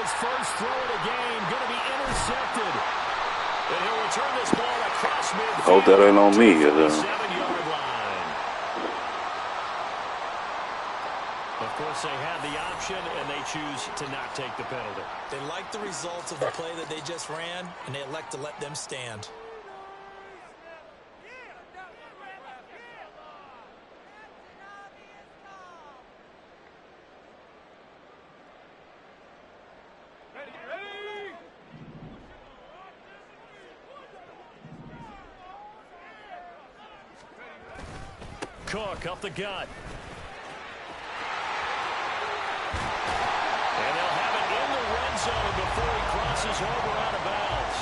his first throw of the game. Going to be intercepted. And he'll return this ball across midfield. Hope that ain't on me. 7-yard line. Of course, they had the option, and they choose to not take the penalty. They like the results of the play that they just ran, and they elect to let them stand. Cook up the gut. And they'll have it in the red zone before he crosses over out of bounds.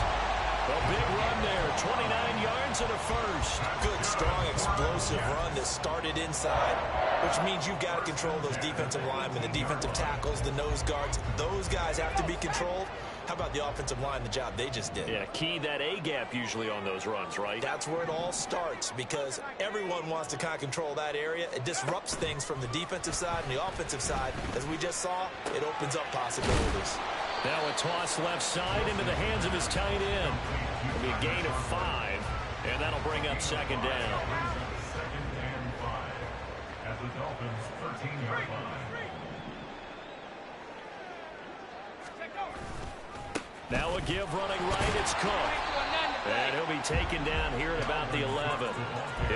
A big run there, 29 yards and a first. Good, strong, explosive run that started inside, which means you've got to control those defensive linemen, the defensive tackles, the nose guards. Those guys have to be controlled. How about the offensive line, the job they just did? Yeah, key that A-gap usually on those runs, right? That's where it all starts, because everyone wants to kind of control that area. It disrupts things from the defensive side and the offensive side. As we just saw, it opens up possibilities. Now a toss left side into the hands of his tight end. It'll be a gain of 5, and that'll bring up second down. Second and 5 at the Dolphins' 13-yard line. Now a give running right, it's Cook. And he'll be taken down here at about the 11.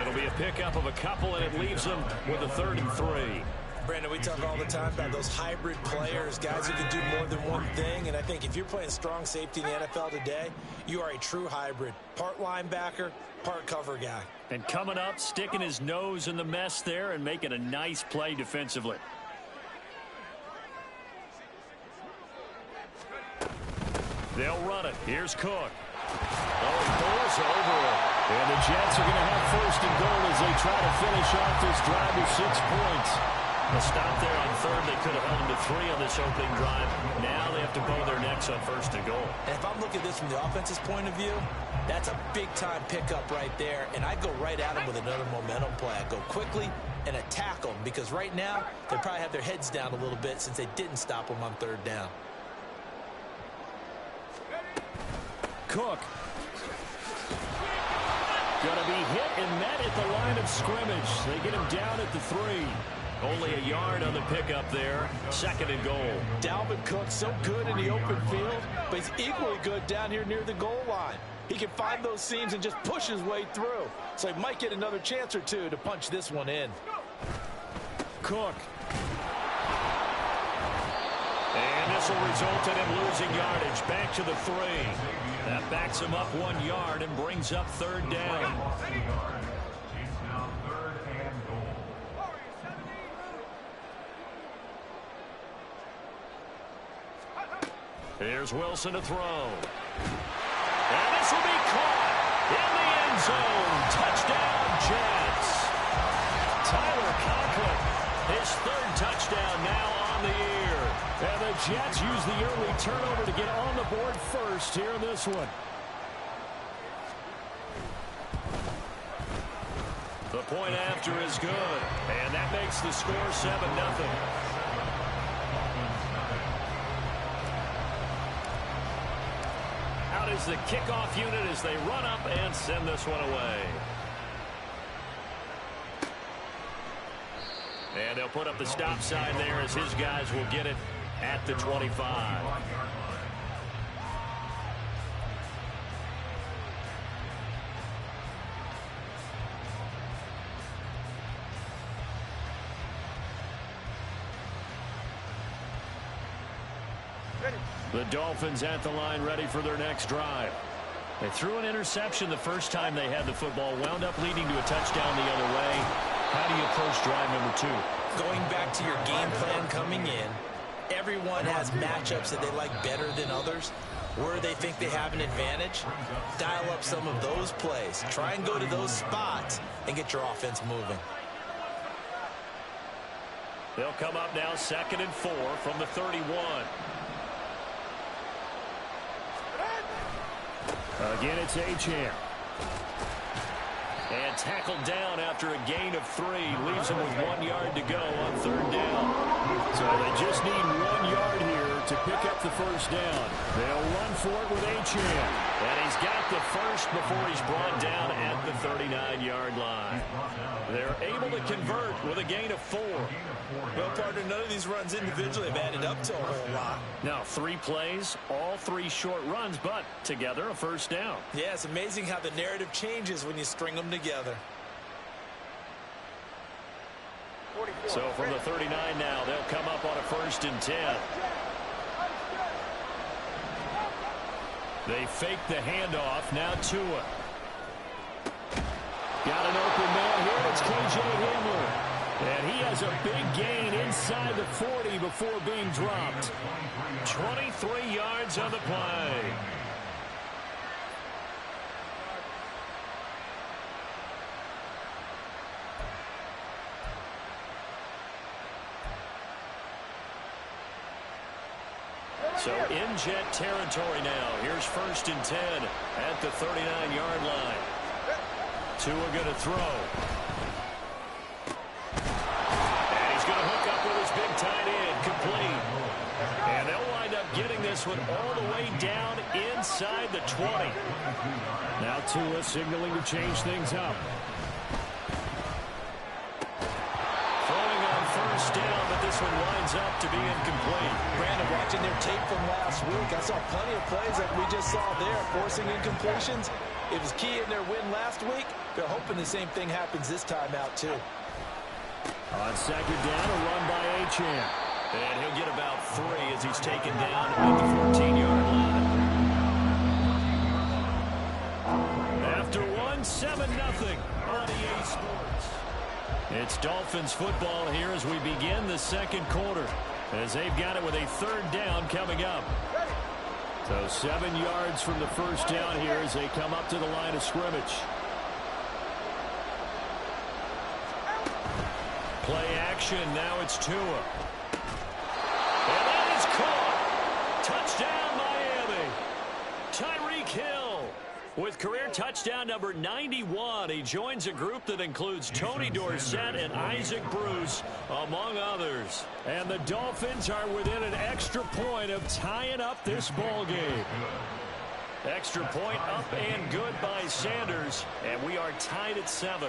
It'll be a pickup of a couple, and it leaves him with a 3rd and 3. Brandon, we talk all the time about those hybrid players, guys who can do more than one thing. And I think if you're playing strong safety in the NFL today, you are a true hybrid. Part linebacker, part cover guy. And coming up, sticking his nose in the mess there and making a nice play defensively. They'll run it. Here's Cook. Oh, he bowls over it. And the Jets are going to have 1st and goal as they try to finish off this drive with 6 points. A stop there on 3rd. They could have held them to 3 on this opening drive. Now they have to bow their necks on 1st and goal. And if I'm looking at this from the offense's point of view, that's a big-time pickup right there. And I'd go right at them with another momentum play. I'd go quickly and attack them, because right now they probably have their heads down a little bit since they didn't stop them on 3rd down. Cook. Going to be hit and met at the line of scrimmage. They get him down at the 3. Only a yard on the pickup there. 2nd and goal. Dalvin Cook, so good in the open field, but he's equally good down here near the goal line. He can find those seams and just push his way through. So he might get another chance or two to punch this one in. Cook. And this will result in him losing yardage. Back to the 3. That backs him up 1 yard and brings up 3rd down. Here's Wilson to throw. And this will be caught in the end zone. Touchdown, Jets. Tyler Conklin, his 3rd touchdown now on the year. And the Jets use the early turnover to get on the board first here in this one. The point after is good. And that makes the score 7-0. Out is the kickoff unit as they run up and send this one away. And they'll put up the stop sign there as his guys will get it at the 25. The Dolphins at the line, ready for their next drive. They threw an interception the first time they had the football, wound up leading to a touchdown the other way. How do you approach drive number 2? Going back to your game plan coming in, everyone has matchups that they like better than others. Where they think they have an advantage, dial up some of those plays. Try and go to those spots and get your offense moving. They'll come up now 2nd and 4 from the 31. Again, it's Achane. And tackled down after a gain of 3. Leaves him with 1 yard to go on 3rd down. So they just need 1 yard here to pick up the first down. They'll run for it with Achane. And he's got the first before he's brought down at the 39-yard line. They're able to convert with a gain of 4. Well, partner, none of these runs individually have added up to a whole lot. Now, 3 plays, all 3 short runs, but together a first down. Yeah, it's amazing how the narrative changes when you string them together. So from the 39 now, they'll come up on a 1st and 10. They fake the handoff. Now Tua. Got an open man here. It's K.J. Hamler. And he has a big gain inside the 40 before being dropped. 23 yards on the play. So in jet territory now. Here's 1st and 10 at the 39-yard line. Tua going to throw. And he's going to hook up with his big tight end. Complete. And they'll wind up getting this one all the way down inside the 20. Now Tua signaling to change things up. Throwing on 1st down, but this one winds up to be incomplete. Brandon, watching their tape from last week, I saw plenty of plays like we just saw there, forcing incompletions. It was key in their win last week. They're hoping the same thing happens this time out, too. On 2nd down, a run by Achane. And he'll get about 3 as he's taken down at the 14-yard line. After 1, 7-0 on EA Sports. It's Dolphins football here as we begin the 2nd quarter, as they've got it with a 3rd down coming up. So 7 yards from the 1st down here as they come up to the line of scrimmage. Play action. Now it's Tua. And that is caught. Touchdown, Miami. Tyreek Hill with career touchdown number 91. He joins a group that includes Tony Dorsett and Isaac Bruce, among others. And the Dolphins are within an extra point of tying up this ball game. Extra point up and good by Sanders. And we are tied at 7.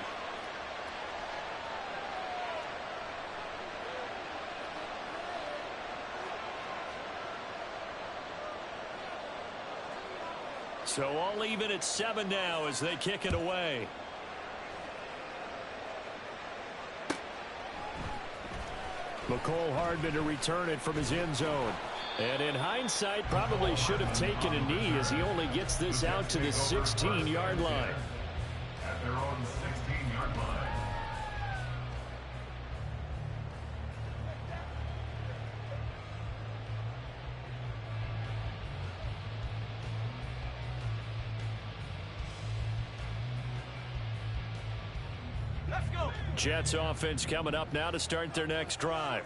So all even at 7 now as they kick it away. McCole Hardman to return it from his end zone. And in hindsight, probably should have taken a knee as he only gets this out to the 16-yard line. At their own 16-yard line. Jets offense coming up now to start their next drive.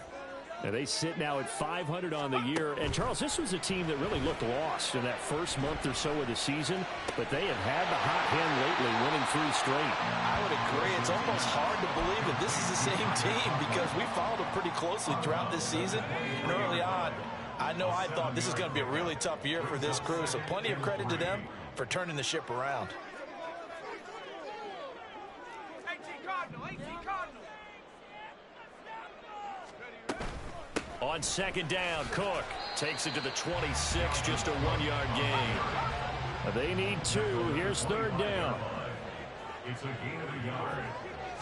And they sit now at 500 on the year. And, Charles, this was a team that really looked lost in that first month or so of the season. But they have had the hot hand lately, winning 3 straight. I would agree. It's almost hard to believe that this is the same team because we followed them pretty closely throughout this season. And early on, I know I thought this is going to be a really tough year for this crew. So plenty of credit to them for turning the ship around. On 2nd down, Cook takes it to the 26, just a 1-yard gain. They need 2. Here's 3rd down. It's a gain of a yard.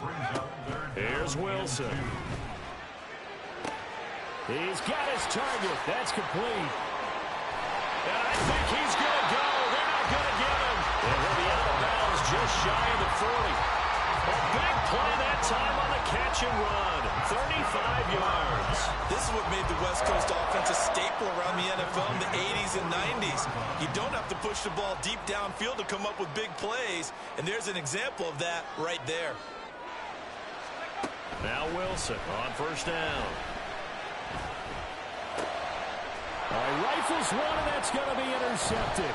Brings up 3rd down. Here's Wilson. He's got his target. That's complete. And I think he's going to go. They're not going to get him. And he'll be out of bounds just shy of the 40. A big play that time on the catch and run. 35 yards. This is what made the West Coast offense a staple around the NFL in the 80s and 90s. You don't have to push the ball deep downfield to come up with big plays, and there's an example of that right there. Now Wilson on 1st down. Rifles one, and that's going to be intercepted.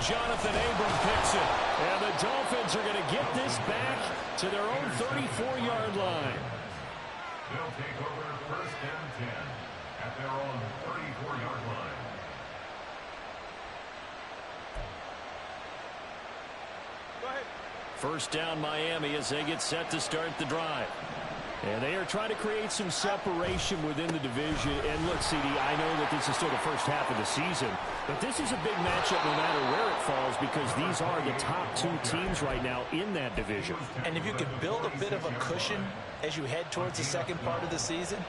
Jonathan Abram picks it. And the Dolphins are going to get this back to their own 34-yard line. They'll take over 1st and 10 at their own 34-yard line. Go ahead. First down Miami as they get set to start the drive. And they are trying to create some separation within the division. And look, CD, I know that this is still the first half of the season, but this is a big matchup no matter where it falls because these are the top two teams right now in that division. And if you can build a bit of a cushion as you head towards the second part of the season,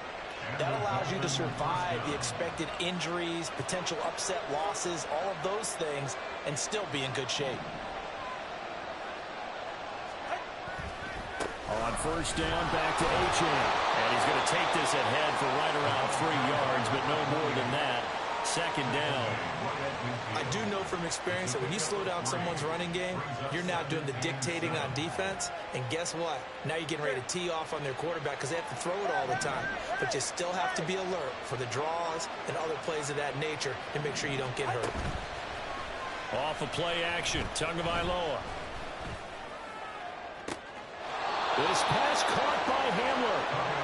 that allows you to survive the expected injuries, potential upset losses, all of those things, and still be in good shape. On first down, back to H.M. And he's going to take this ahead for right around 3 yards, but no more than that. Second down. I do know from experience that when you slow down someone's running game, you're now doing the dictating on defense. And guess what? Now you're getting ready to tee off on their quarterback because they have to throw it all the time. But you still have to be alert for the draws and other plays of that nature to make sure you don't get hurt. Off of play action, Tagovailoa. This pass caught by Hamler.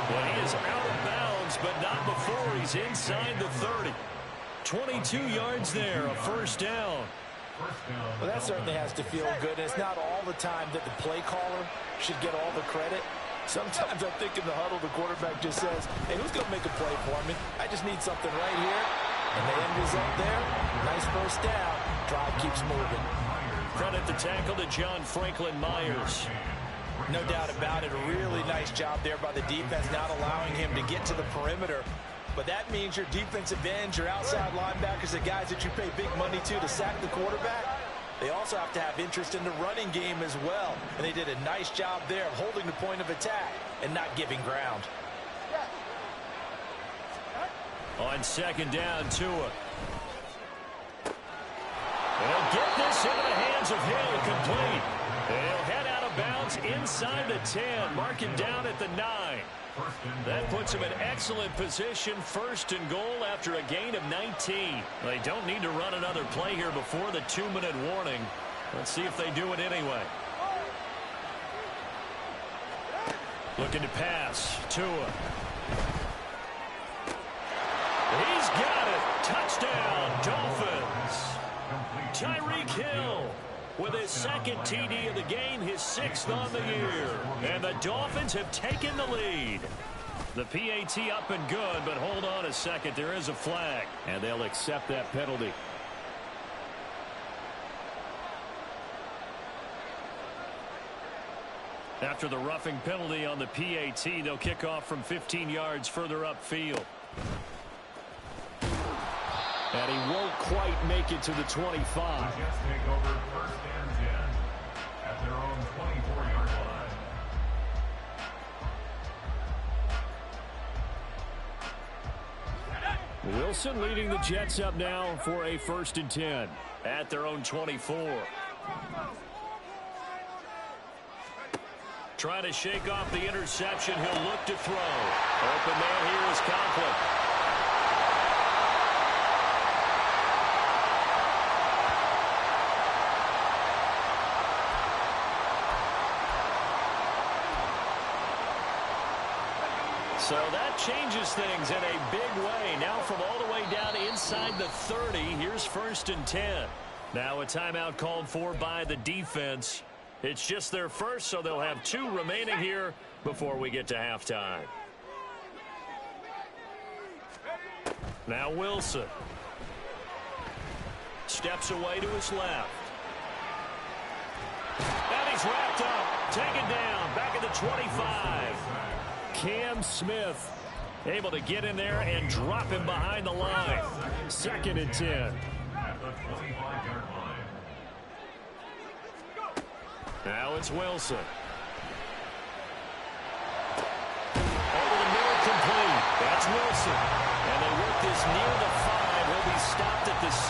Well, he is out of bounds, but not before he's inside the 30. 22 yards there, a first down. Well, that certainly has to feel good. And it's not all the time that the play caller should get all the credit. Sometimes I think in the huddle, the quarterback just says, hey, who's going to make a play for me? I just need something right here. And the end result there, nice first down. Drive keeps moving. Credit the tackle to John Franklin Myers. No doubt about it. A really nice job there by the defense, not allowing him to get to the perimeter. But that means your defensive ends, your outside linebackers, the guys that you pay big money to sack the quarterback, they also have to have interest in the running game as well. And they did a nice job there of holding the point of attack and not giving ground. On second down, Tua. They'll get this into the hands of Hill, complete. They'll head out of bounds inside the 10, mark it down at the 9. That puts him in excellent position, first and goal after a gain of 19. They don't need to run another play here before the 2-minute warning. Let's see if they do it anyway. Looking to pass, Tua. He's got it. Touchdown, Dolphins. Tyreek Hill with his second TD of the game, his 6th on the year. And the Dolphins have taken the lead. The PAT up and good, but hold on a second. There is a flag, and they'll accept that penalty. After the roughing penalty on the PAT, they'll kick off from 15 yards further upfield. And he won't quite make it to the 25. The Jets take over 1st and 10 at their own 24-yard line. Wilson leading the Jets up now for a 1st and 10 at their own 24. Trying to shake off the interception. He'll look to throw. Open man here is Conklin. So that changes things in a big way. Now from all the way down inside the 30, here's 1st and 10. Now a timeout called for by the defense. It's just their first, so they'll have 2 remaining here before we get to halftime. Now Wilson. Steps away to his left. And he's wrapped up. Taken down. Back at the 25. Cam Smith able to get in there and drop him behind the line. 2nd and 10. At the 25-yard line. Now it's Wilson. Over the middle, complete. That's Wilson. And they work this near the 5. He'll be stopped at the 6.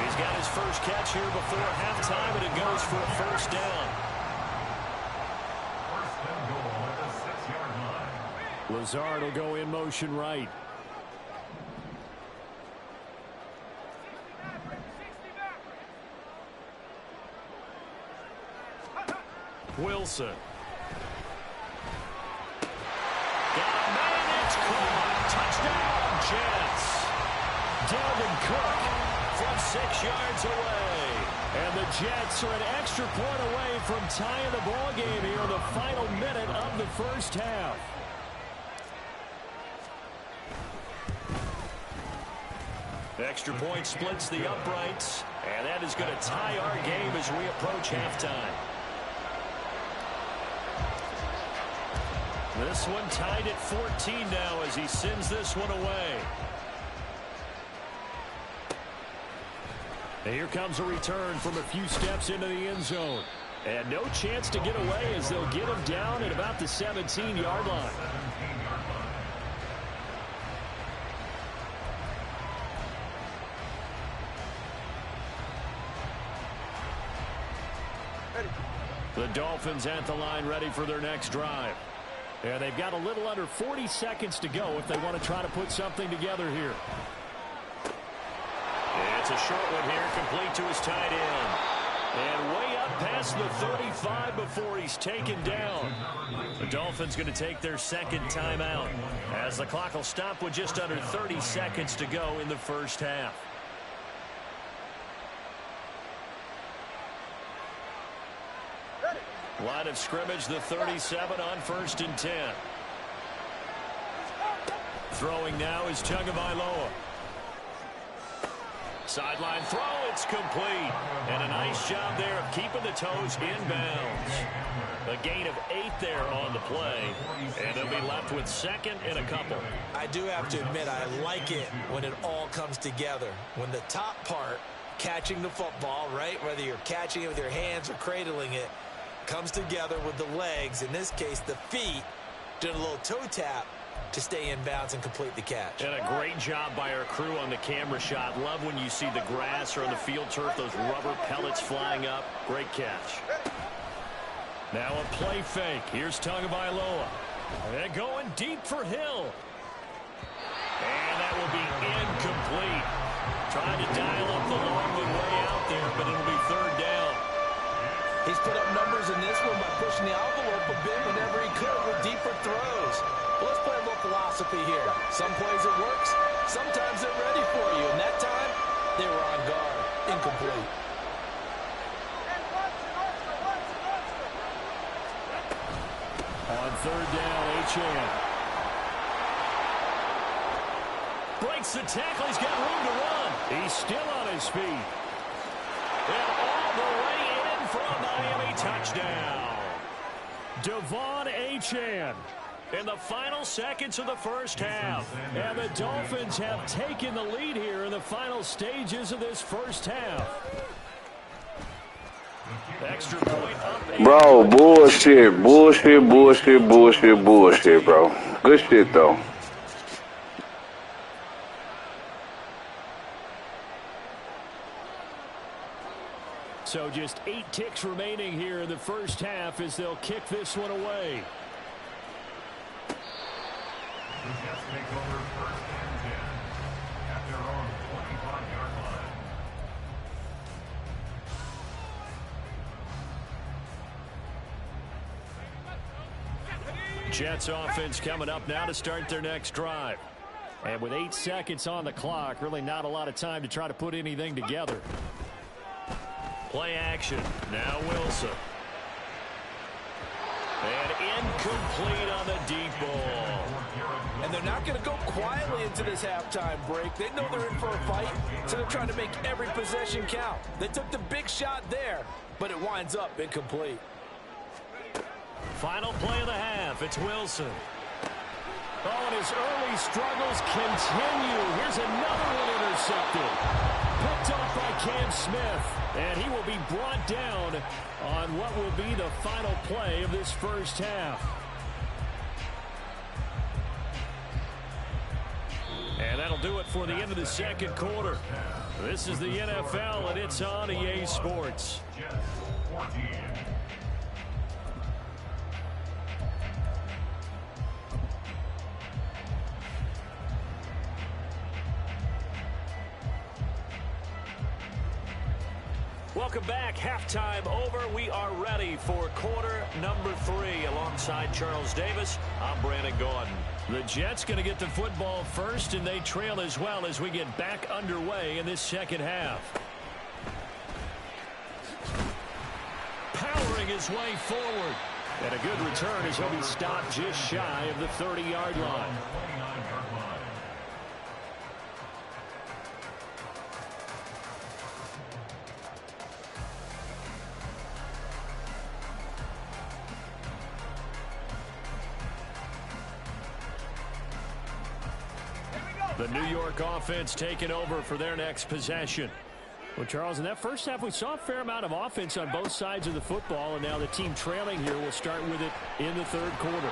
He's got his first catch here before halftime, and it goes for a 1st down. Lazard will go in motion right. Wilson. Got a man, it's caught. Touchdown, Jets. Dalvin Cook from 6 yards away. And the Jets are an extra point away from tying the ball game here in the final minute of the first half. Extra point splits the uprights, and that is going to tie our game as we approach halftime. This one tied at 14 now as he sends this one away. And here comes a return from a few steps into the end zone. And no chance to get away as they'll get him down at about the 17-yard line. The Dolphins at the line ready for their next drive. And they've got a little under 40 seconds to go if they want to try to put something together here. It's a short one here, complete to his tight end. And way up past the 35 before he's taken down. The Dolphins going to take their second timeout as the clock will stop with just under 30 seconds to go in the first half. Line of scrimmage, the 37 on 1st and 10. Throwing now is Tagovailoa. Sideline throw, it's complete. And a nice job there of keeping the toes inbounds. A gain of 8 there on the play. And they'll be left with second and a couple. I do have to admit, I like it when it all comes together. When the top part, catching the football, right, whether you're catching it with your hands or cradling it, comes together with the legs, in this case the feet, doing a little toe tap to stay in bounds and complete the catch. And a great job by our crew on the camera shot. Love when you see the grass or on the field turf, those rubber pellets flying up. Great catch. Now a play fake. Here's Tagovailoa. And going deep for Hill. And that will be incomplete. Trying to dial up the long one way out there, but it'll be third down. He's put up numbers in this one by pushing the envelope a bit whenever he could with deeper throws. Well, let's play a little philosophy here. Some plays it works, sometimes they're ready for you. And that time, they were on guard. Incomplete. On third down, Achane. Breaks the tackle, he's got room to run. He's still on his feet. And all the way in for a Miami touchdown. Devon Achane in the final seconds of the first half. And the Dolphins have taken the lead here in the final stages of this first half. Extra point up. Bro, bullshit, bullshit, bullshit, bullshit, bullshit, bro. Good shit, though. So just 8 ticks remaining here in the first half as they'll kick this one away. The Jets take over 1st and 10 at their own 25-yard line. Jets offense coming up now to start their next drive. And with 8 seconds on the clock, really not a lot of time to try to put anything together. Play action. Now Wilson. And incomplete on the deep ball. And they're not going to go quietly into this halftime break. They know they're in for a fight, so they're trying to make every possession count. They took the big shot there, but it winds up incomplete. Final play of the half. It's Wilson. Oh, and his early struggles continue. Here's another one intercepted. Picked off by Cam Smith. And he will be brought down on what will be the final play of this first half. And that'll do it for the end of the second quarter. This is the NFL, and it's on EA Sports. Jets 14. Welcome back. Halftime over. We are ready for quarter number 3. Alongside Charles Davis, I'm Brandon Gordon. The Jets going to get the football first, and they trail as well as we get back underway in this second half. Powering his way forward. And a good return as he'll be stopped just shy of the 30-yard line. The New York offense taking over for their next possession. Well, Charles, in that first half, we saw a fair amount of offense on both sides of the football, and now the team trailing here will start with it in the third quarter.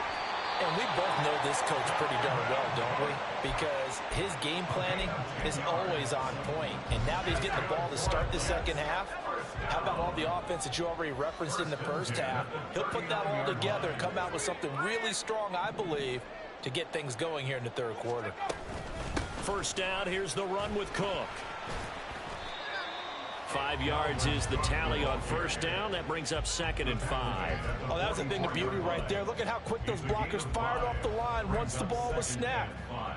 And we both know this coach pretty darn well, don't we? Because his game planning is always on point. And now that he's getting the ball to start the second half, how about all the offense that you already referenced in the first half? He'll put that all together and come out with something really strong, I believe, to get things going here in the third quarter. First down, here's the run with Cook. 5 yards is the tally on first down. That brings up 2nd and 5. Oh, that was a thing of beauty right there. Look at how quick those blockers fired off the line once the ball was snapped.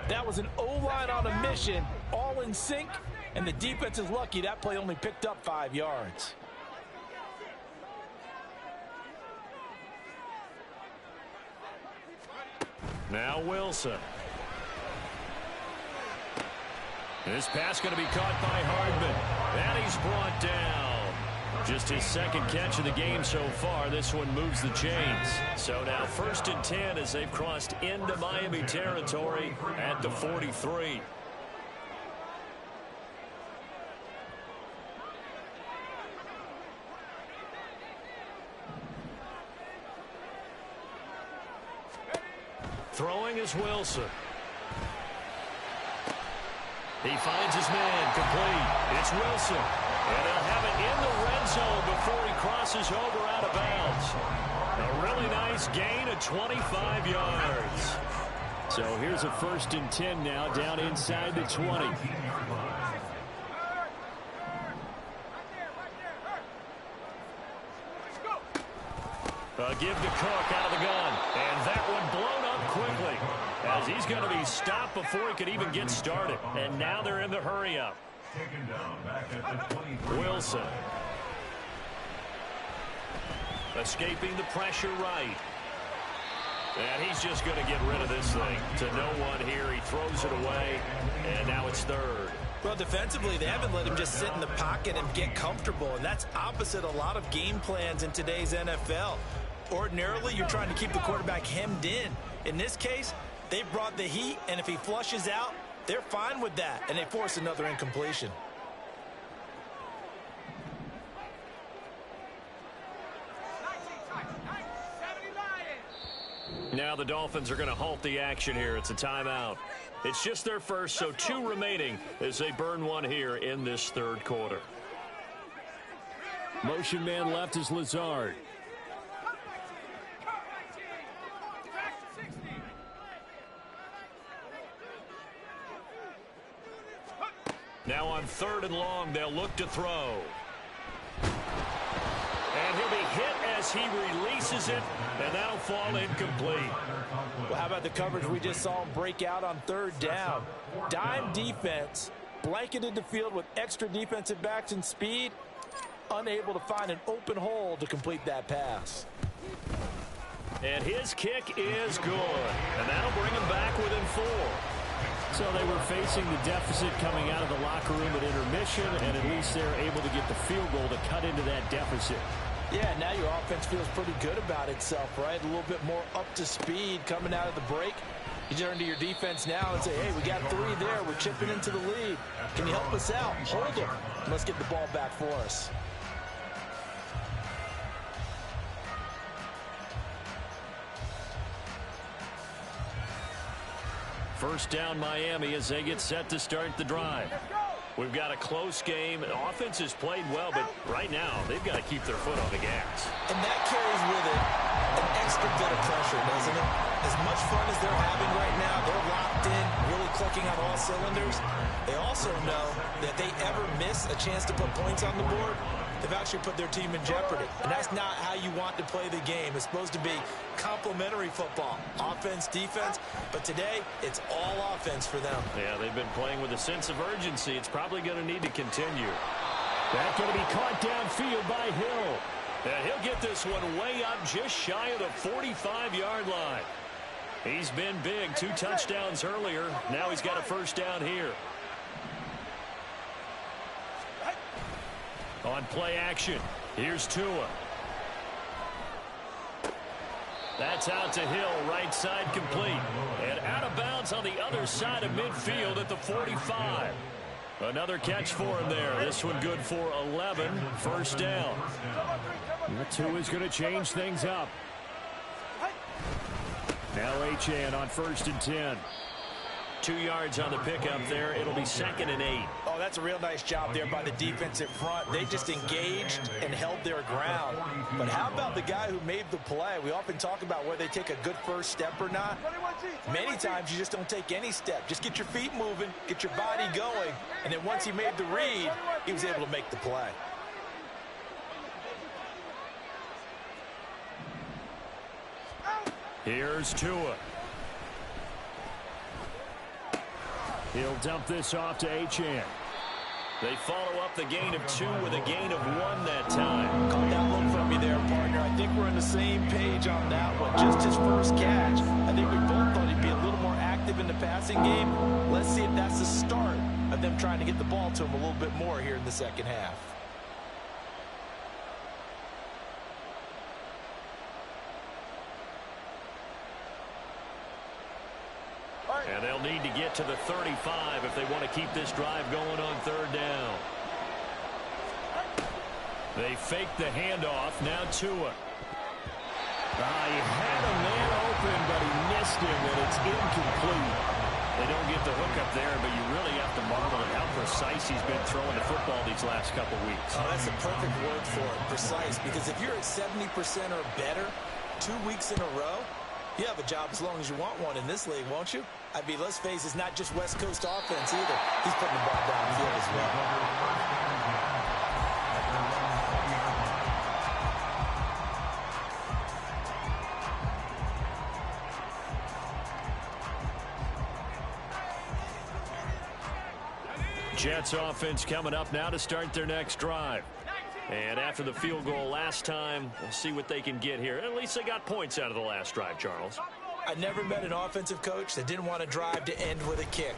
That was an O-line on a mission, all in sync, and the defense is lucky that play only picked up 5 yards. Now Wilson. This pass going to be caught by Hardman. And he's brought down. Just his second catch of the game so far. This one moves the chains. So now 1st and 10 as they've crossed into Miami territory at the 43. Throwing is Wilson. He finds his man complete. It's Wilson. And they'll have it in the red zone before he crosses over out of bounds. A really nice gain of 25 yards. So here's a 1st and 10 now down inside the 20. A give to Cook out of the gun. And that one blown up quickly, as he's going to be stopped before he could even get started. And now they're in the hurry-up. Wilson. Escaping the pressure right. And he's just going to get rid of this thing to no one here. He throws it away, and now it's 3rd. Well, defensively, they haven't let him just sit in the pocket and get comfortable, and that's opposite a lot of game plans in today's NFL. Ordinarily, you're trying to keep the quarterback hemmed in. In this case, they brought the heat, and if he flushes out, they're fine with that, and they force another incompletion. Now the Dolphins are going to halt the action here. It's a timeout. It's just their first, so 2 remaining as they burn one here in this third quarter. Motion man left is Lazard. Now on 3rd and long, they'll look to throw. And he'll be hit as he releases it, and that'll fall incomplete. Well, how about the coverage we just saw him break out on 3rd down? Dime defense, blanketed the field with extra defensive backs and speed, unable to find an open hole to complete that pass. And his kick is good, and that'll bring him back within 4. So they were facing the deficit coming out of the locker room at intermission, and at least they're able to get the field goal to cut into that deficit. Yeah, now your offense feels pretty good about itself, right? A little bit more up to speed coming out of the break. You turn to your defense now and say, hey, we got 3 there. We're chipping into the lead. Can you help us out? Hold them. Let's get the ball back for us. First down Miami as they get set to start the drive. We've got a close game. The offense has played well, but right now they've got to keep their foot on the gas. And that carries with it an extra bit of pressure, doesn't it? As much fun as they're having right now, they're locked in, really clicking on all cylinders. They also know that if they ever miss a chance to put points on the board, they've actually put their team in jeopardy. And that's not how you want to play the game. It's supposed to be complementary football, offense, defense. But today, it's all offense for them. Yeah, they've been playing with a sense of urgency. It's probably going to need to continue. That's going to be caught downfield by Hill. And he'll get this one way up just shy of the 45-yard line. He's been big. 2 touchdowns earlier. Now he's got a first down here. On play action, here's Tua. That's out to Hill, right side complete. And out of bounds on the other side of midfield at the 45. Another catch for him there. This one good for 11. First down. Tua's going to change things up. Now Achane on 1st and 10. 2 yards on the pickup there. It'll be 2nd and 8. Oh, that's a real nice job there by the defensive front. They just engaged and held their ground. But how about the guy who made the play? We often talk about whether they take a good first step or not. Many times you just don't take any step. Just get your feet moving, get your body going, and then once he made the read, he was able to make the play. Here's Tua. He'll dump this off to Achane. They follow up the gain of 2 with a gain of 1 that time. Caught that look from you there, partner. I think we're on the same page on that one. Just his first catch. I think we both thought he'd be a little more active in the passing game. Let's see if that's the start of them trying to get the ball to him a little bit more here in the second half. And they'll need to get to the 35 if they want to keep this drive going on 3rd down. They fake the handoff. Now Tua. He had a man open, but he missed him, and it's incomplete. They don't get the hook up there, but you really have to marvel at how precise he's been throwing the football these last couple weeks. Oh, that's a perfect word for it, precise, because if you're at 70% or better 2 weeks in a row, you have a job as long as you want one in this league, won't you? I mean, let's face it, it's not just West Coast offense either. He's putting the ball downfield as well. Jets offense coming up now to start their next drive. And after the field goal last time, we'll see what they can get here. At least they got points out of the last drive, Charles. I never met an offensive coach that didn't want to drive to end with a kick.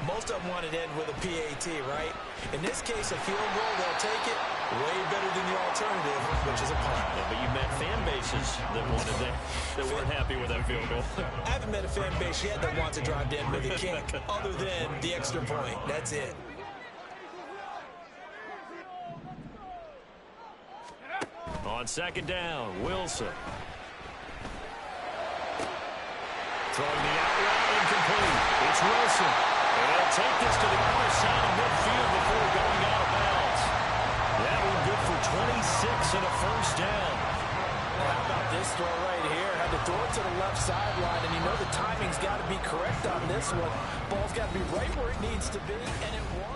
Most of them wanted to end with a PAT, right? In this case, a field goal, they'll take it. Way better than the alternative, which is a punt. Yeah, but you met fan bases that weren't happy with that field goal. I haven't met a fan base yet that wants to drive to end with a kick, other than the extra point. That's it. On 2nd down, Wilson. Throwing the out route, incomplete. It's Wilson. And they'll take this to the other side of midfield before going out of bounds. That one good for 26 and a first down. How about this throw right here? Had to throw it to the left sideline, and you know the timing's got to be correct on this one. Ball's got to be right where it needs to be, and it was.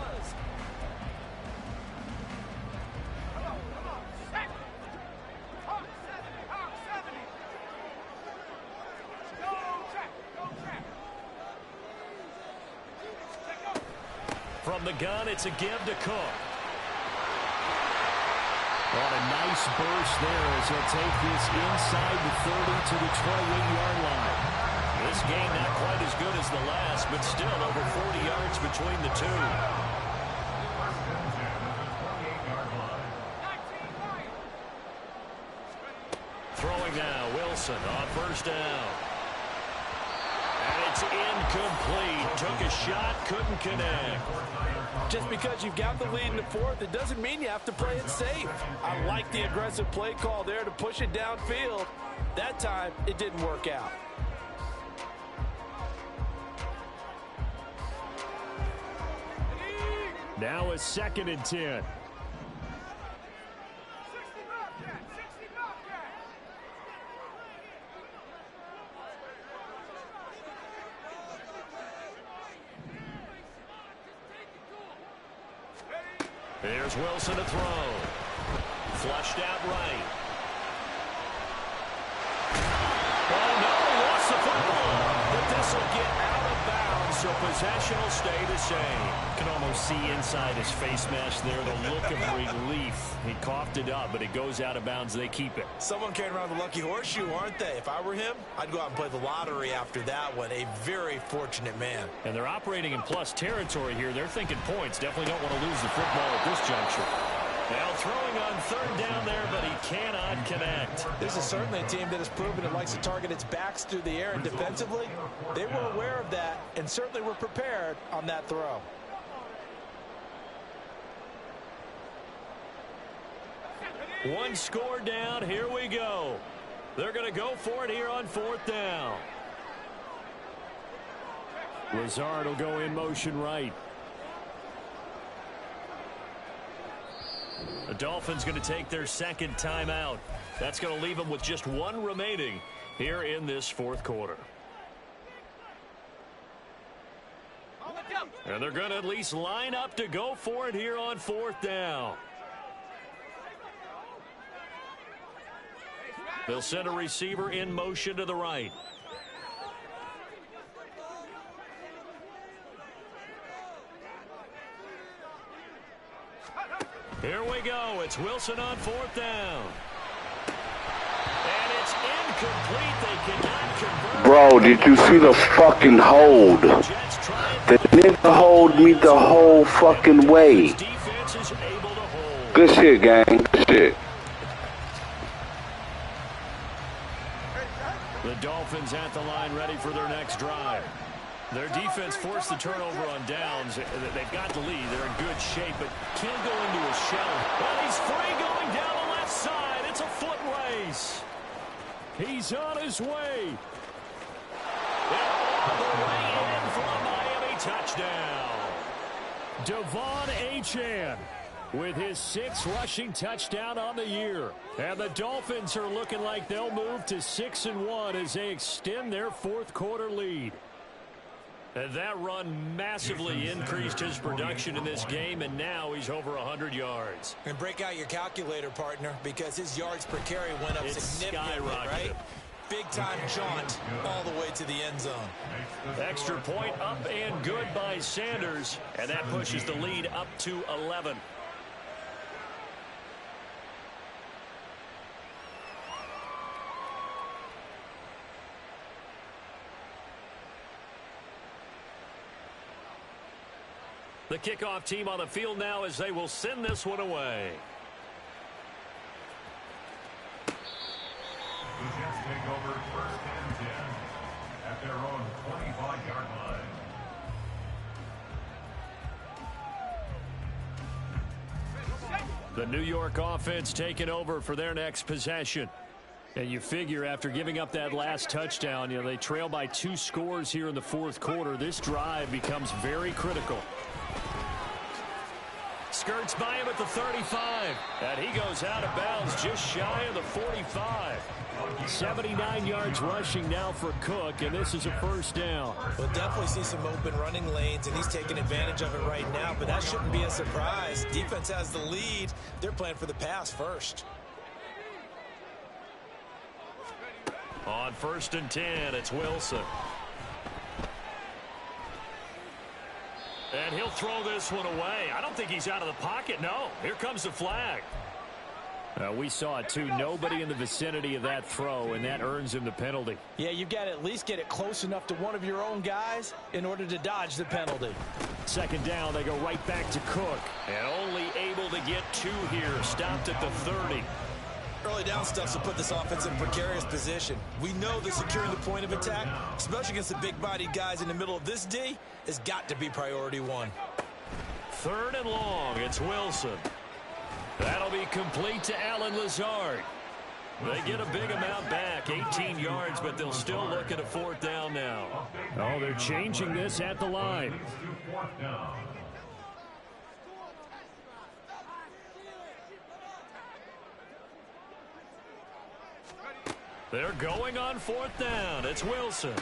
From the gun, it's a give to Cook. On a nice burst there as he'll take this inside the 30 to the 28-yard line. This game not quite as good as the last, but still over 40 yards between the two. Throwing now, Wilson on 1st down. And it's incomplete. Took a shot, couldn't connect. Just because you've got the lead in the 4th, it doesn't mean you have to play it safe. I like the aggressive play call there to push it downfield. That time, it didn't work out. Now a 2nd and 10. Here's Wilson to throw. Flushed out right. Oh, no, he lost the football. But this will get out of bounds, so possession will stay the same. You can almost see inside his face mask there the look of relief. He coughed it up, but it goes out of bounds. They keep it. Someone carrying around the lucky horseshoe, aren't they? If I were him, I'd go out and play the lottery after that one. A very fortunate man. And they're operating in plus territory here. They're thinking points. Definitely don't want to lose the football at this juncture. Now throwing on third down there, but he cannot connect. This is certainly a team that has proven it likes to target its backs through the air, and defensively, they were aware of that and certainly were prepared on that throw. One score down. Here we go. They're going to go for it here on fourth down. Lazard will go in motion right. The Dolphins going to take their second timeout. That's going to leave them with just one remaining here in this fourth quarter. And they're going to at least line up to go for it here on fourth down. They'll send a receiver in motion to the right. Here we go. It's Wilson on fourth down. And it's incomplete. They cannot convert. Bro, did you see the fucking hold? The nigga hold me the whole fucking way. Defense is able to hold. Good shit, gang. Good shit. The Dolphins at the line ready for their next drive. Their defense forced the turnover on downs. They've got the lead. They're in good shape, but can't go into a shell. Well, he's free going down the left side. It's a foot race. He's on his way. All the way in for a Miami touchdown. Devon Achane with his 6th rushing touchdown on the year. And the Dolphins are looking like they'll move to 6-1 as they extend their fourth quarter lead. And that run massively increased his production in this game, and now he's over 100 yards. And break out your calculator, partner, because his yards per carry went up significantly, right? Big-time jaunt all the way to the end zone. Extra point up and good by Sanders, and that pushes the lead up to 11. The kickoff team on the field now as they will send this one away. The Jets take over first and 10 at their own 25-yard line. The New York offense taking over for their next possession. And you figure after giving up that last touchdown, they trail by 2 scores here in the fourth quarter. This drive becomes very critical. Skirts by him at the 35. And he goes out of bounds just shy of the 45. 79 yards rushing now for Cook, and this is a first down. We'll definitely see some open running lanes, and he's taking advantage of it right now, but that shouldn't be a surprise. Defense has the lead. They're playing for the pass first. On first and 10, it's Wilson. And he'll throw this one away. I don't think he's out of the pocket. No, here comes the flag. We saw it too. Nobody in the vicinity of that throw, and that earns him the penalty. Yeah, you've got to at least get it close enough to one of your own guys in order to dodge the penalty. Second down, they go right back to Cook. And only able to get 2 here. Stopped at the 30. Early down stuff will put this offense in precarious position. We know that securing the point of attack, especially against the big-bodied guys in the middle of this D, has got to be priority 1. Third and long, it's Wilson. That'll be complete to Allen Lazard. They get a big amount back, 18 yards, but they'll still look at a fourth down now. Oh, they're changing this at the line. They're going on fourth down. It's Wilson.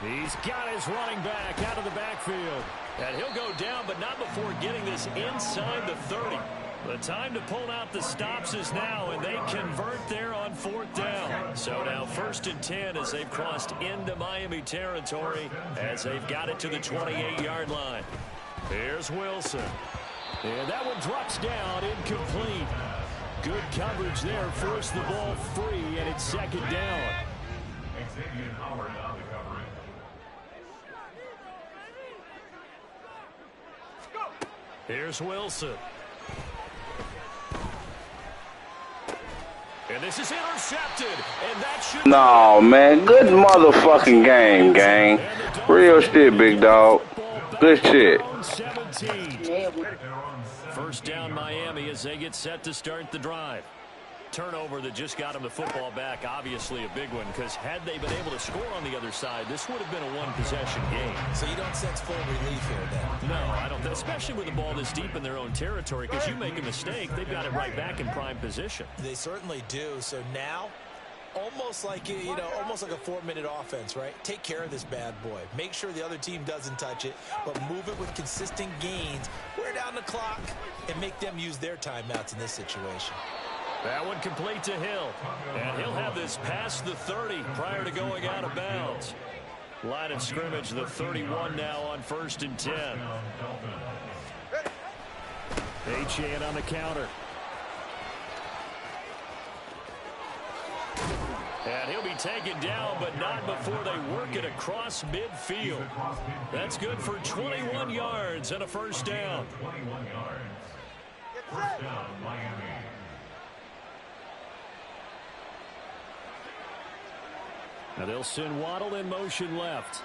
He's got his running back out of the backfield. And he'll go down, but not before getting this inside the 30. The time to pull out the stops is now, and they convert there on 4th down. So now 1st and 10 as they've crossed into Miami territory as they've got it to the 28-yard line. Here's Wilson. And that one drops down, incomplete. Good coverage there, forced the ball free, and it's 2nd down. Xavier Howard on the coverage. Here's Wilson. And this is intercepted, and that should... No, man. Good motherfucking game, gang. Real shit, big dog. Good shit. 17. 1st down Miami as they get set to start the drive. Turnover that just got them the football back, obviously a big one, because had they been able to score on the other side, this would have been a one-possession game. So you don't sense full relief here then? No, I don't. Especially with the ball this deep in their own territory, because you make a mistake, they've got it right back in prime position. They certainly do. So now, almost like almost like a 4-minute offense, right? Take care of this bad boy. Make sure the other team doesn't touch it, but move it with consistent gains. Wear down the clock and make them use their timeouts in this situation. That one complete to Hill. And he'll have this past the 30 prior to going out of bounds. Line of scrimmage, the 31 now on 1st and 10. Achane on the counter. And he'll be taken down, but not before they work it across midfield. That's good for 21 yards and a 1st down. 21 yards. 1st down, Miami. Now they'll send Waddle in motion left.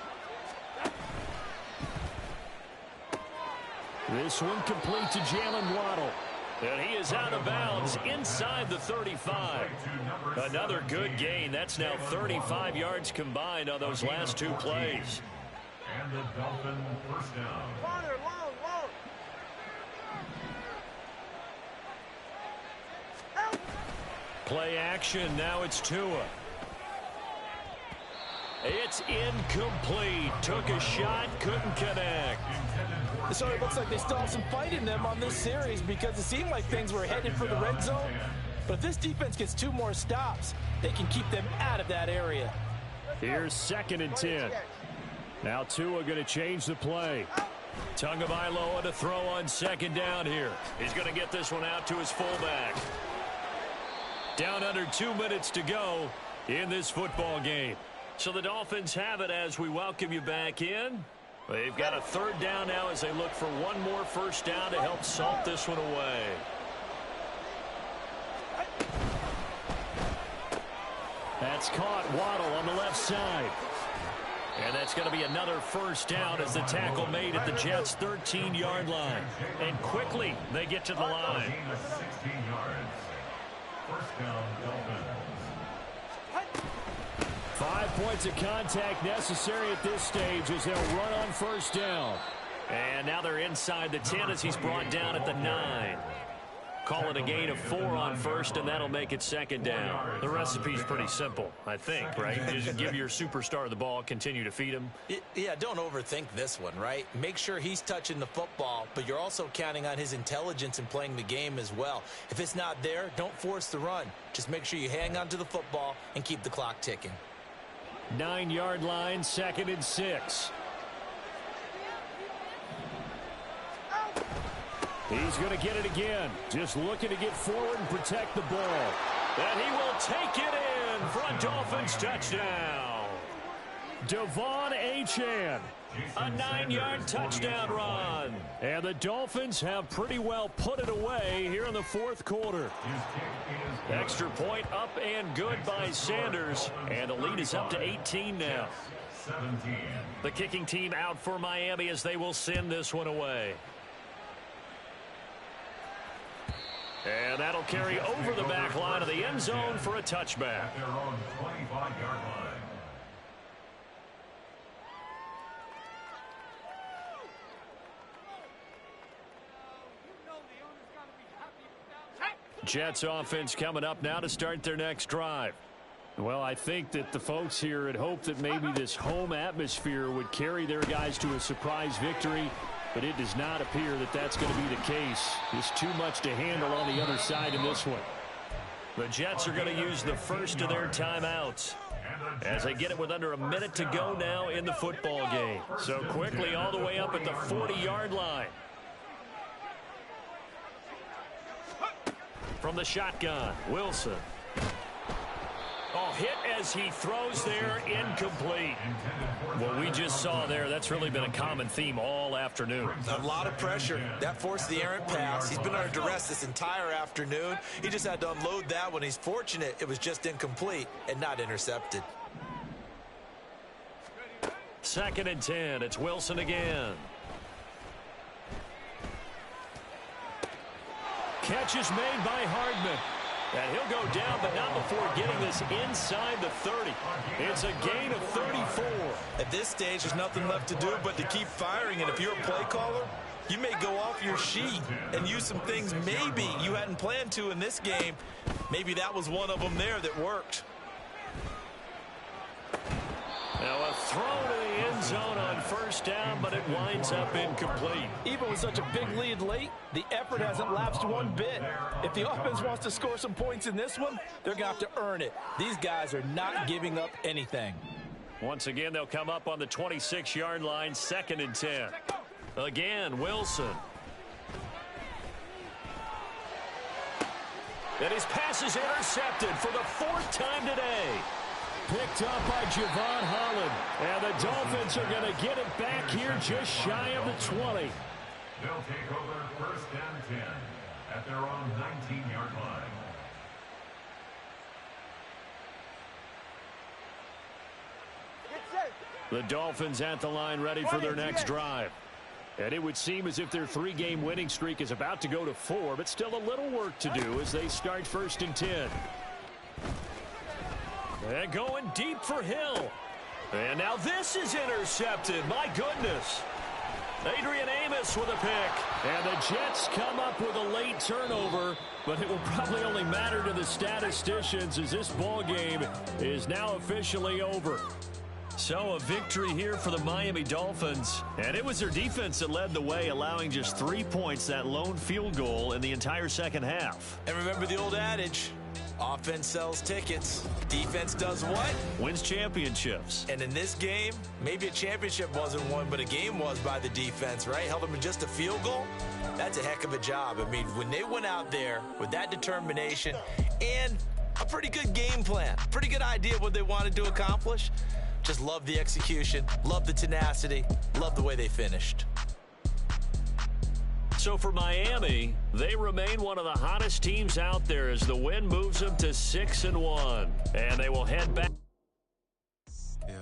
This one complete to Jalen Waddle. And he is out of bounds inside the 35. Another good gain. That's now 35 yards combined on those last 2 plays. And the Dolphin 1st down. Play action. Now it's Tua. It's incomplete. Took a shot, couldn't connect. So it looks like they still have some fight in them on this series because it seemed like things were headed for the red zone. But if this defense gets 2 more stops, they can keep them out of that area. Here's 2nd and 10. Now Tua going to change the play. Tagovailoa to throw on 2nd down here. He's going to get this one out to his fullback. Down under 2 minutes to go in this football game. So the Dolphins have it as we welcome you back in. They've got a 3rd down now as they look for one more 1st down to help salt this one away. That's caught. Waddle on the left side. And that's going to be another 1st down as the tackle made at the Jets' 13-yard line. And quickly they get to the line. 16 yards. 1st down, Dolphins. 5 points of contact necessary at this stage as they'll run on 1st down. And now they're inside the 10 as he's brought down at the 9. Call it a gain of 4 on 1st, and that'll make it 2nd down. The recipe's pretty simple, I think, right? Just give your superstar the ball, continue to feed him. Yeah, don't overthink this one, right? Make sure he's touching the football, but you're also counting on his intelligence in playing the game as well. If it's not there, don't force the run. Just make sure you hang on to the football and keep the clock ticking. 9-yard line, 2nd and 6. He's going to get it again. Just looking to get forward and protect the ball. And he will take it in for a Dolphins touchdown. Devon Achane. A 9-yard touchdown run. And the Dolphins have pretty well put it away here in the 4th quarter. Extra point up and good by Sanders. And the lead is up to 18 now. 17. The kicking team out for Miami as they will send this one away. And that'll carry over the back line of the end zone for a touchback. At their own 25-yard line. Jets offense coming up now to start their next drive. Well, I think that the folks here had hoped that maybe this home atmosphere would carry their guys to a surprise victory. but it does not appear that that's going to be the case. Just too much to handle on the other side in this one. The Jets are going to use the first of their timeouts as they get it with under a minute to go now in the football game. So quickly all the way up at the 40-yard line. From the shotgun, Wilson. Oh, hit as he throws there, incomplete. What we just saw there, that's really been a common theme all afternoon. A lot of pressure. That forced the errant pass. He's been under duress this entire afternoon. He just had to unload that one. He's fortunate it was just incomplete and not intercepted. 2nd and 10. It's Wilson again. Catch is made by Hardman. And he'll go down, but not before getting this inside the 30. It's a gain of 34. At this stage, there's nothing left to do but to keep firing. And if you're a play caller, you may go off your sheet and use some things maybe you hadn't planned to in this game. Maybe that was one of them there that worked. Now a throw to the end zone on 1st down, but it winds up incomplete. Even with such a big lead late, the effort hasn't lapsed one bit. If the offense wants to score some points in this one, they're going to have to earn it. These guys are not giving up anything. Once again, they'll come up on the 26-yard line, 2nd and 10. Again, Wilson. And his pass is intercepted for the 4th time today. Picked up by Javon Holland. And the Dolphins are going to get it back here just shy of the 20. They'll take over 1st and 10 at their own 19-yard line. The Dolphins at the line ready for their next drive. And it would seem as if their 3-game winning streak is about to go to 4, but still a little work to do as they start 1st and 10. And going deep for Hill. And now this is intercepted. My goodness. Adrian Amos with a pick. And the Jets come up with a late turnover, but it will probably only matter to the statisticians as this ball game is now officially over. So a victory here for the Miami Dolphins. And it was their defense that led the way, allowing just 3 points, that lone field goal in the entire second half. And remember the old adage, offense sells tickets. Defense does what? Wins championships. And in this game, maybe a championship wasn't won, but a game was by the defense, right? Held them to just a field goal. That's a heck of a job. I mean, when they went out there with that determination and a pretty good game plan, pretty good idea of what they wanted to accomplish, just love the execution, love the tenacity, love the way they finished. So for Miami, they remain one of the hottest teams out there as the win moves them to 6-1. And they will head back. Yeah.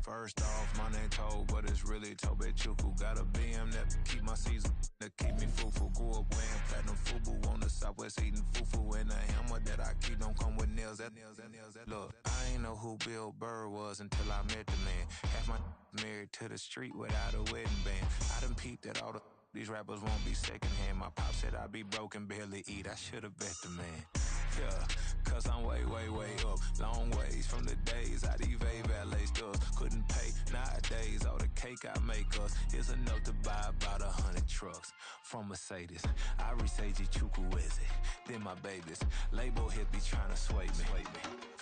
First off, my name Toad, but it's really Tobe Chuku. Got a BM that keep my season, that keep me fufu. Grew up wearing platinum fubu on the Southwest eating fufu. And a hammer that I keep don't come with nails. Look, I ain't know who Bill Burr was until I met the man. Half my married to the street without a wedding band. I done peeped at all these rappers won't be secondhand. My pop said I'd be broke and barely eat. I should have bet the man. Yeah, cause I'm way up. Long ways from the days I evade valet stores. Couldn't pay nowadays. All the cake I make us is enough to buy about 100 trucks. From Mercedes, I resage Chukwueze. Then my babies. Label hit be trying to sway me.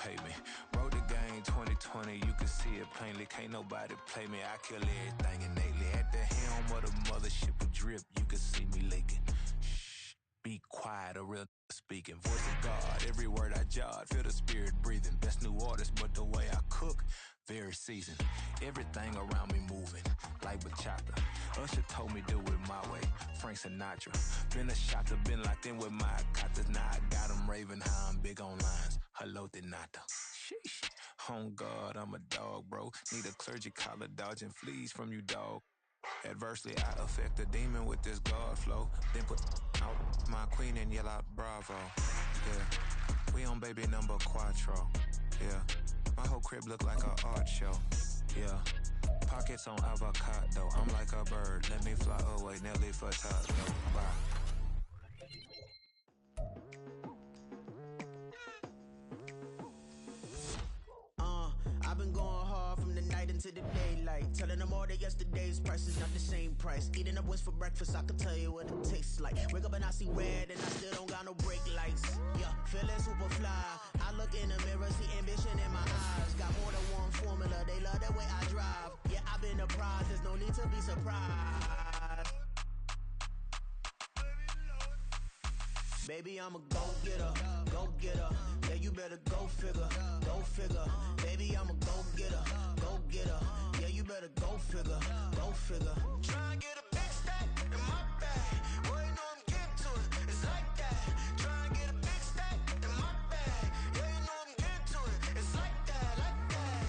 Pay me. Wrote the game 2020. You can see it plainly. Can't nobody play me. I kill everything innately. At the helm of the mothership with drip. You can see me leaking. Shh. Be quiet, a real speaking. Voice of God, every word I jot. Feel the spirit breathing. Best new artist, but the way I cook, very seasoned. Everything around me moving, like bachata. Usher told me do it my way. Frank Sinatra. Been a shotter, been locked in with my katas. Now I got them raving how I'm big on lines. Hello, Denata. Sheesh. On God, I'm a dog, bro. Need a clergy collar, dodging fleas from you, dog. Adversely, I affect the demon with this God flow. Then put out my queen and yell out bravo. Yeah, we on baby number quattro. Yeah, my whole crib look like a art show. Yeah, pockets on avocado. I'm like a bird. Let me fly away, Nelly Furtado. Bye. I've been going hard from the night until into the daylight. Telling them all that yesterday's price is not the same price. Eating up wings for breakfast, I can tell you what it tastes like. Wake up and I see red and I still don't got no brake lights. Yeah, feeling super fly. I look in the mirror, see ambition in my eyes. Got more than one formula, they love the way I drive. Yeah, I've been a prize, there's no need to be surprised. Baby, I'm a go-getter, go-getter. Yeah, you better go figure, go figure. Baby, I'm a go-getter, go-getter. Yeah, you better go figure, go figure. Try and get a big stack in my bag. Boy, you know I'm getting to it, it's like that. Try and get a big stack in my bag. Yeah, you know I'm getting to it, it's like that, like that.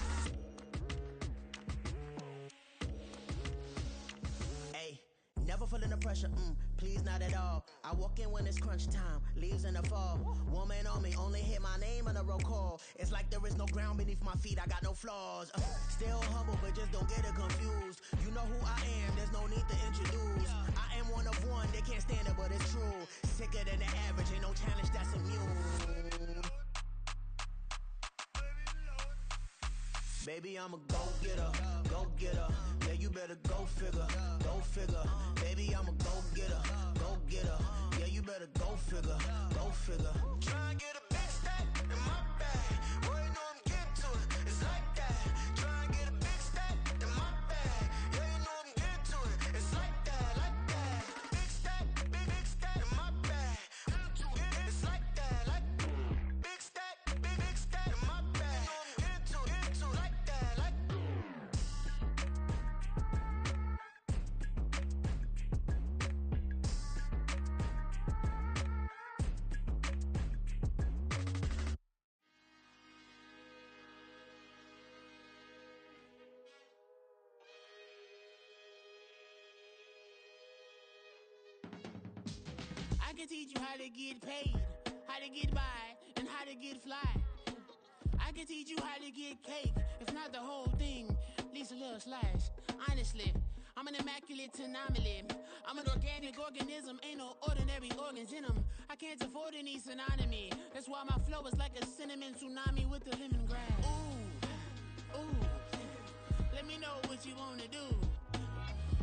Hey. Never feeling the pressure, please not at all. I walk in when it's crunch time, leaves in the fall. Woman on me, only hit my name on a roll call. It's like there is no ground beneath my feet, I got no flaws. Still humble, but just don't get it confused. You know who I am, there's no need to introduce. I am one of one, they can't stand it, but it's true. Sicker than the average, ain't no challenge that's immune. Baby, I'm a go-getter, go-getter. Yeah, you better go figure, go figure. Baby, I'm a go-getter, go-getter. Yeah, you better go figure, go figure. Try and get a big stack in my bag. Boy, you know I'm getting to it, it's like that. Try and get a big stack in my bag. Yeah, you know I'm getting to it, it's like that, like that. Big stack in my bag. It's like that, like big stack in my bag. I can teach you how to get paid, how to get by, and how to get fly. I can teach you how to get cake, if not the whole thing, at least a little slice. Honestly, I'm an immaculate anomaly. I'm an organic organism, ain't no ordinary organs in them. I can't afford any synonymy. That's why my flow is like a cinnamon tsunami with the lemongrass. Ooh, let me know what you wanna do.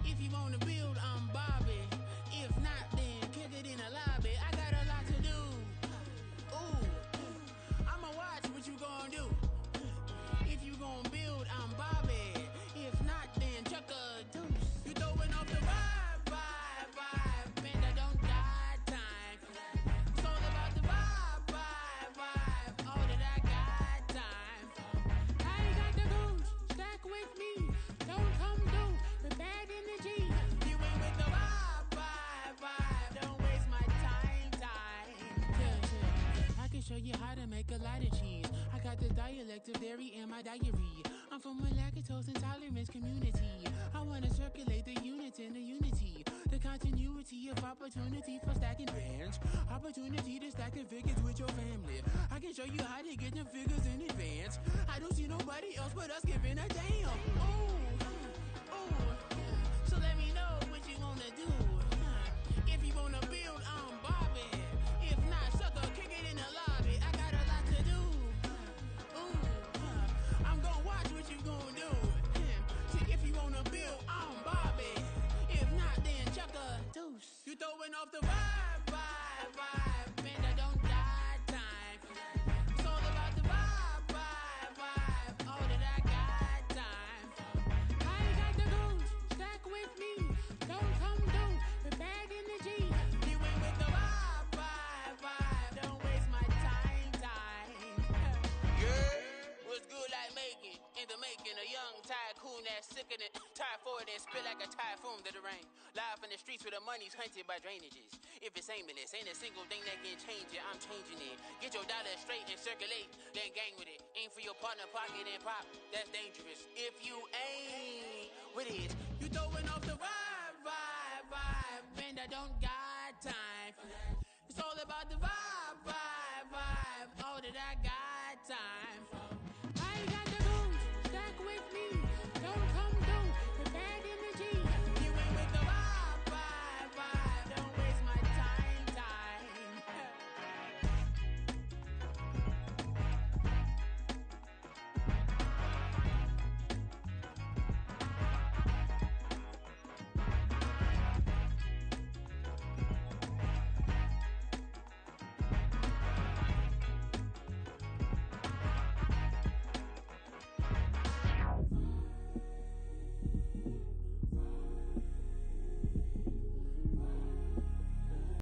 If you wanna build, I'm Bobby. If not, then kick it in the lobby. I got a lot to do. Ooh, I'ma watch what you gon' do. If you gon' build, I'm Bobby. If not, then chuck a deuce. You throwing off the vibe. Man, I don't got time. It's all about the vibe. All that I got time. I ain't got the goose. Stack with me. Don't come through with bad energy. You ain't with the vibe. Don't waste my time. I can show you how to make a lot of cheese. I got the dialect of dairy in my diary. I'm from a lactose intolerance community. I wanna circulate the units in the unity. The continuity of opportunity for stacking bands. Opportunity to stack the figures with your family. I can show you how to get the figures in advance. I don't see nobody else but us giving a damn. Ooh. So let me know what you wanna do. If you wanna build, I'm Bobby. If not, sucker, kick it in the lobby. I got a lot to do. I'm gonna watch what you gonna do. See, if you wanna build, I'm Bobby. If not, then chuck a deuce. You throwing off the vibe. Man, I don't got time. It's all about the vibe. All that I got time. I ain't got the goose. Stack with me. Don't come through with bad energy. You ain't with the vibe. Don't waste my time. Yeah, what's good like making? In the making, a young tycoon that's sickening. Typhoid and spit like a typhoon to the rain. Live in the streets where the money's hunted by drainages. If it's aimless, ain't a single thing that can change it. I'm changing it. Get your dollar straight and circulate, then gang with it. Aim for your partner, pocket and pop. That's dangerous. If you ain't with it, you throwing off the vibe. Man, I don't got time for that. It's all about the vibe. All that I got time for.